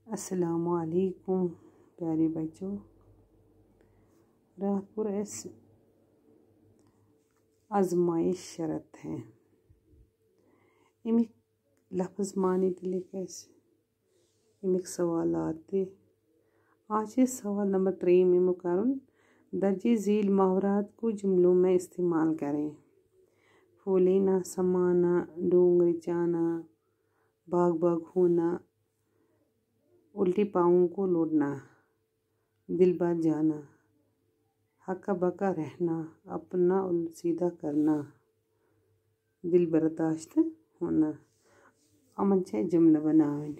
अस्सलामु अलैकुम प्यारे बच्चों। रात पुर आजमाइश शरत है अमिक लफ्ज़ मानी लिख अमिक सवालात आज सवाल नंबर 3 में मुकरन दर्जे झील मुहावरात को जुमलों में इस्तेमाल करें। फूलेना समाना, डोंगर जाना, बाग बाग होना, उल्टे पाँवों को लौटना, दिल भर जाना, हक्का बक्का रहना, अपना सीधा करना, दिल बर्दाश्त होना। अमन से जुमला बनावन।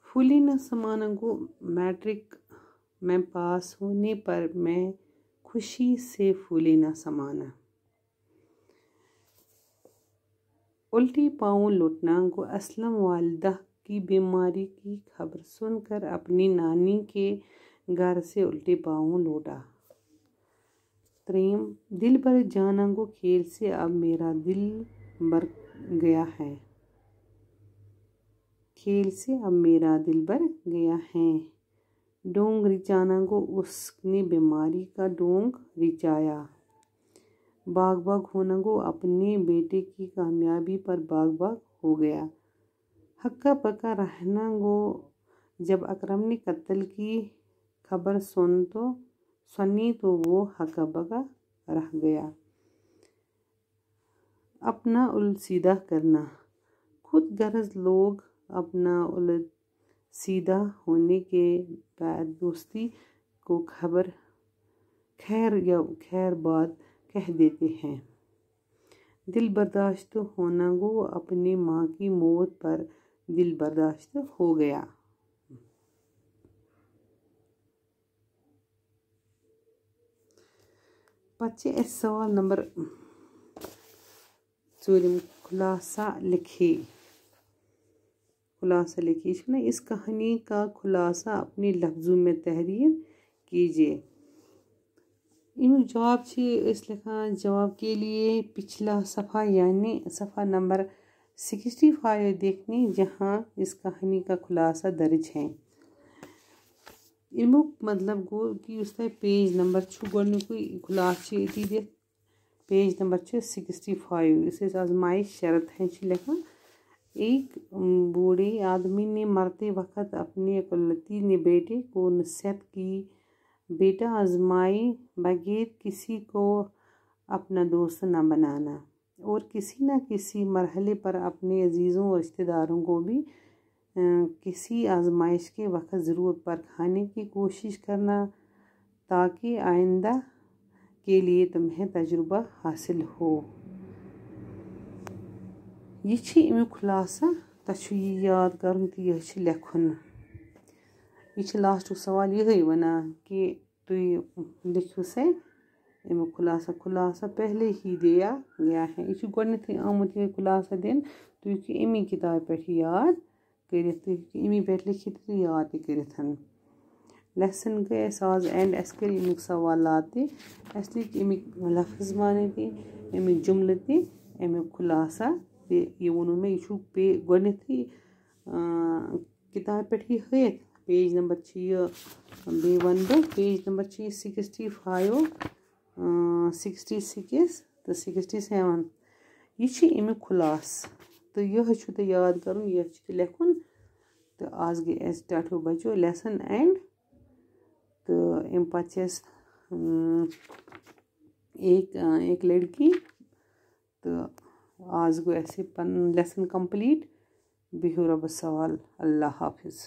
फूलेना समाना को मैट्रिक में पास होने पर मैं खुशी से फूलेना समाना। उल्टी पाँव लौटना को असलम वालिदा की बीमारी की खबर सुनकर अपनी नानी के घर से उल्टे पाँव लौटा। त्रीम दिल भर जाना को खेल से अब मेरा दिल भर गया है। खेल से अब मेरा दिल भर गया है। डोंग रिचाना को उसने बीमारी का डोंग रिचाया। बाग बाग होना को अपने बेटे की कामयाबी पर बाग बाग हो गया। हक्का पक्का रहना को जब अकरम ने कत्ल की खबर सुनी तो वो हक्का पक्का रह गया। अपना उल्ट सीधा करना खुद गर्ज लोग अपना उल्ट सीधा होने के बाद दोस्ती को खबर खैर या खैर बात कह देते हैं। दिल बर्दाश्त होना को अपनी माँ की मौत पर दिल बर्दाश्त हो गया। बच्चे सवाल नंबर 4 खुलासा लिखे। इस कहानी का खुलासा अपने लफ्ज़ों में तहरीर कीजिए। इन जवाब लिखा जवाब के लिए पिछला सफ़ा यानी सफ़ा नंबर 65 देखने जहां इस कहानी का खुलासा दर्ज है। इमुक मतलब गो कि उस पेज नंबर गोडनुकुई खुलासा दित पेज नंबर 65 इस आजमाइश शरत है लिखा। एक बूढ़े आदमी ने मरते वक्त अपने अकलती ने बेटे को नसीहत की, बेटा आजमाई बगैर किसी को अपना दोस्त न बनाना और किसी न किसी मरहले पर अपने अजीज़ों और रिश्तेदारों को भी किसी आजमाइश के वक्त ज़रूर परखाने की कोशिश करना ताकि आइंदा के लिए तुम्हें तजुर्बा हासिल हो। ये अमुक खुलासा तु याद कर लिखुन। ये लास्ट सवाल यही वना कि तु लिखो से अमुक खुलासा पहले ही दिया गया है। यह गोडनेथी आमुत ये खुलासा दिन तु अमी किताब पे याद कर अमी पे लिखित याद कर। लेसन गए आज एंड अस कर अमुक सवालात अस लिख अमिक लफ्ज़ माने अमिक जुमले अमुक खुलासा ये वोनो में यह पे गोडनेथी किताब पे हथ पेज नंबर बे वन बह पेज नंबर 65 66 तो 67 यह अमुक खुलास तो यह तो याद कर यह लिखुन। तो आज गए स्टार्ट बचो लेसन एंड तो अम पे एक लड़की तो आज गो ऐसे पन लेसन कंप्लीट। बिहु रब्बस सवाल। अल्लाह हाफिज़।